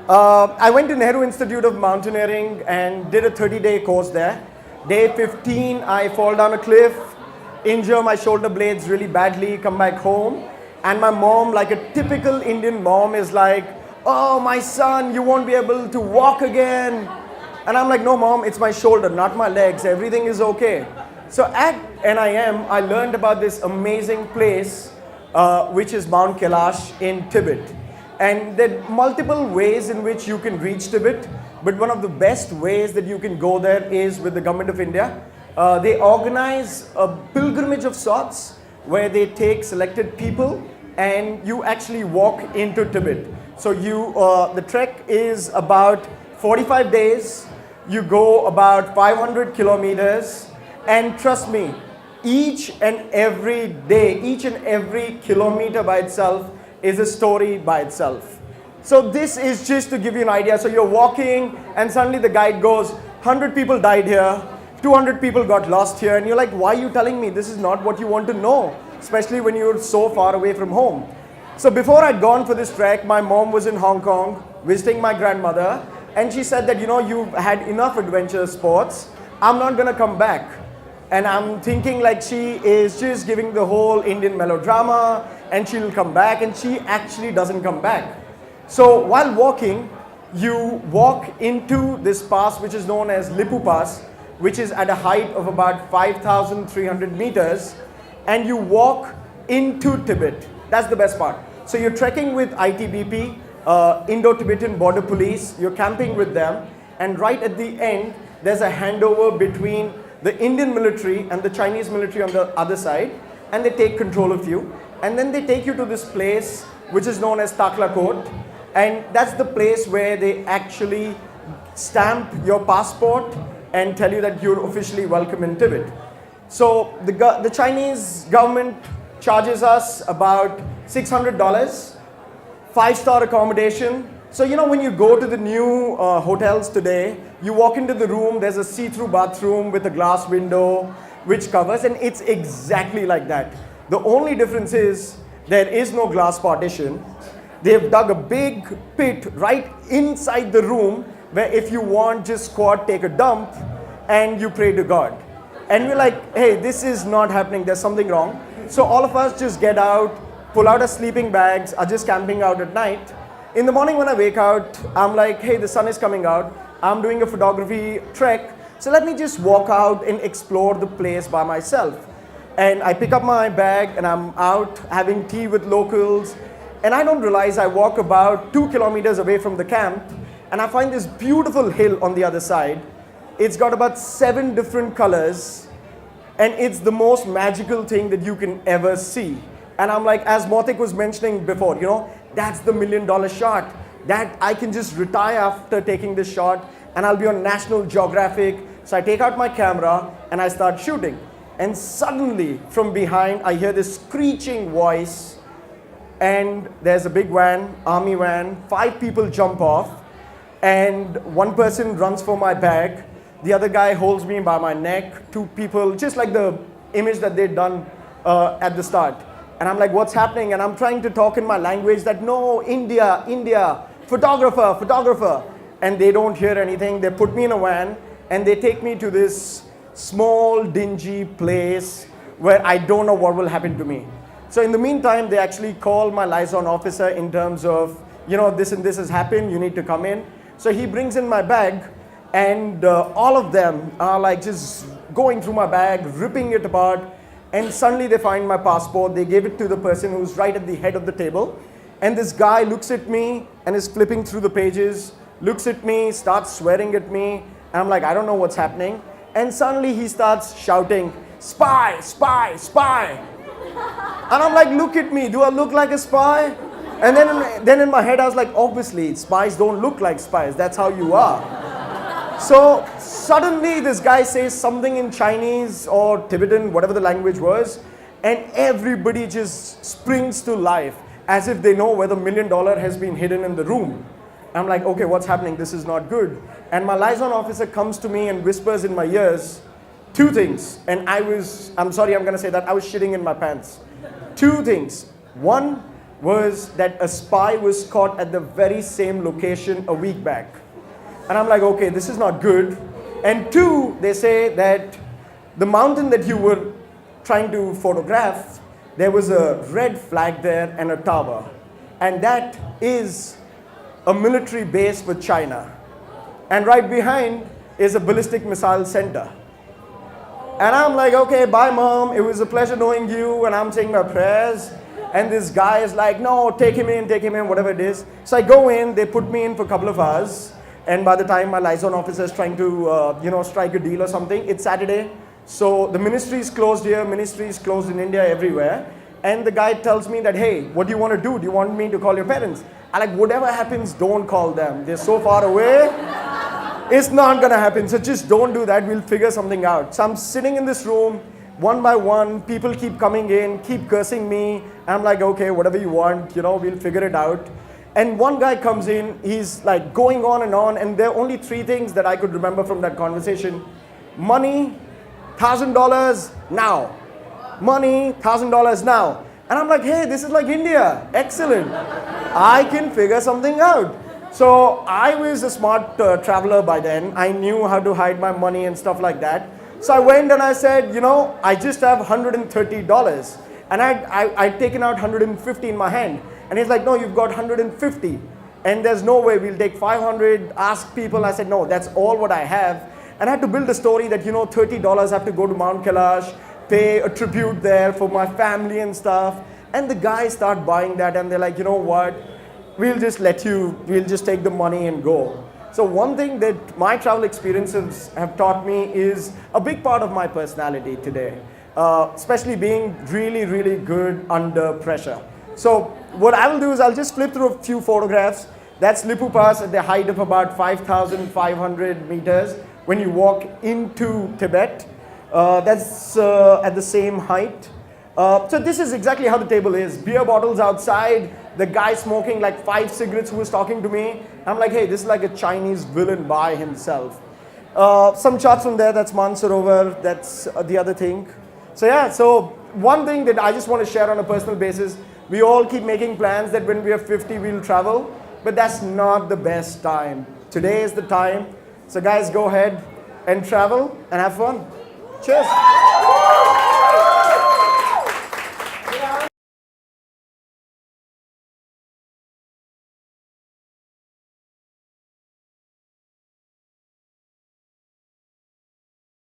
I went to Nehru Institute of Mountaineering and did a 30-day course there. Day 15, I fall down a cliff, injure my shoulder blades really badly, come back home. And my mom, like a typical Indian mom, is like, "Oh, my son, you won't be able to walk again." And I'm like, "No, mom, it's my shoulder, not my legs. Everything is okay." So at NIM, I learned about this amazing place, which is Mount Kailash in Tibet. And there are multiple ways in which you can reach Tibet, but one of the best ways that you can go there is with the government of India. They organize a pilgrimage of sorts where they take selected people and you actually walk into Tibet. So the trek is about 45 days. You go about 500 kilometers, and trust me, each and every day, each and every kilometer by itself is a story by itself. So this is just to give you an idea. So you're walking and suddenly the guide goes, 100 people died here, 200 people got lost here, and you're like, why are you telling me? This is not what you want to know, especially when you're so far away from home. So before I'd gone for this trek, my mom was in Hong Kong visiting my grandmother, and she said that, you've had enough adventure sports, I'm not gonna come back. And I'm thinking like she is just giving the whole Indian melodrama and she'll come back, and she actually doesn't come back. So while walking, you walk into this pass which is known as Lipu Pass, which is at a height of about 5,300 meters, and you walk into Tibet. That's the best part. So you're trekking with ITBP, Indo-Tibetan Border Police, you're camping with them, and right at the end, there's a handover between the Indian military and the Chinese military on the other side, and they take control of you. And then they take you to this place which is known as Takla Court, and that's the place where they actually stamp your passport and tell you that you're officially welcome in Tibet. So the Chinese government charges us about $600, 5-star accommodation. So when you go to the new hotels today, you walk into the room, there's a see-through bathroom with a glass window which covers, and it's exactly like that. The only difference is there is no glass partition. They've dug a big pit right inside the room where if you want, just squat, take a dump, and you pray to God. And we're like, hey, this is not happening, there's something wrong. So all of us just get out, pull out our sleeping bags, are just camping out at night. In the morning when I wake out, I'm like, hey, the sun is coming out. I'm doing a photography trek, so let me just walk out and explore the place by myself. And I pick up my bag and I'm out having tea with locals. And I don't realize I walk about 2 kilometers away from the camp, and I find this beautiful hill on the other side. It's got about 7 different colors, and it's the most magical thing that you can ever see. And I'm like, as Motik was mentioning before, that's the $1 million shot. That I can just retire after taking this shot and I'll be on National Geographic. So I take out my camera and I start shooting. And suddenly from behind, I hear this screeching voice, and there's a big van, army van, 5 people jump off, and 1 person runs for my bag. The other guy holds me by my neck, 2 people, just like the image that they'd done at the start. And I'm like, what's happening? And I'm trying to talk in my language that, no, India, India, photographer, photographer. And they don't hear anything. They put me in a van and they take me to this small, dingy place where I don't know what will happen to me. So in the meantime, they actually call my liaison officer in terms of, this and this has happened, you need to come in. So he brings in my bag, and all of them are like just going through my bag, ripping it apart. And suddenly they find my passport. They gave it to the person who's right at the head of the table. And this guy looks at me and is flipping through the pages, looks at me, starts swearing at me. And I'm like, I don't know what's happening. And suddenly he starts shouting, spy, spy, spy. And I'm like, look at me, do I look like a spy? And then in my head I was like, obviously spies don't look like spies, that's how you are. So suddenly this guy says something in Chinese or Tibetan, whatever the language was, and everybody just springs to life as if they know where the $1 million has been hidden in the room. I'm like, okay, what's happening? This is not good. And my liaison officer comes to me and whispers in my ears 2 things. And I'm sorry, I'm going to say that, I was shitting in my pants. 2 things. 1, was that a spy was caught at the very same location a week back. And I'm like, okay, this is not good. And two, they say that the mountain that you were trying to photograph, there was a red flag there and a tower. And that is a military base for China. And right behind is a ballistic missile center. And I'm like, okay, bye mom, it was a pleasure knowing you, and I'm saying my prayers. And this guy is like, no, take him in, whatever it is. So I go in, they put me in for a couple of hours. And by the time my liaison officer is trying to, strike a deal or something, it's Saturday. So the ministry is closed here, ministry is closed in India, everywhere. And the guy tells me that, hey, what do you want to do? Do you want me to call your parents? I like, whatever happens, don't call them. They're so far away. It's not going to happen. So just don't do that. We'll figure something out. So I'm sitting in this room, one by one. People keep coming in, keep cursing me. I'm like, okay, whatever you want, we'll figure it out. And one guy comes in, he's like going on, and there are only three things that I could remember from that conversation. Money, $1,000 now. Money, $1,000 now. And I'm like, hey, this is like India. Excellent. I can figure something out. So I was a smart traveler by then. I knew how to hide my money and stuff like that. So I went and I said, I just have $130. And I'd taken out 150 in my hand. And he's like, no, you've got 150. And there's no way, we'll take 500, ask people. I said, no, that's all what I have. And I had to build a story that, $30 have to go to Mount Kailash, pay a tribute there for my family and stuff. And the guys start buying that, and they're like, you know what? We'll just we'll just take the money and go. So one thing that my travel experiences have taught me is a big part of my personality today, especially being really, really good under pressure. So what I will do is I'll just flip through a few photographs. That's Lipu Pass at the height of about 5,500 meters when you walk into Tibet. That's at the same height. So this is exactly how the table is. Beer bottles outside, the guy smoking like 5 cigarettes who was talking to me. I'm like, hey, this is like a Chinese villain by himself. Some shots from there, that's Mansarovar, that's the other thing. So yeah, so one thing that I just want to share on a personal basis, we all keep making plans that when we are 50, we'll travel, but that's not the best time. Today is the time. So guys, go ahead and travel and have fun. Cheers.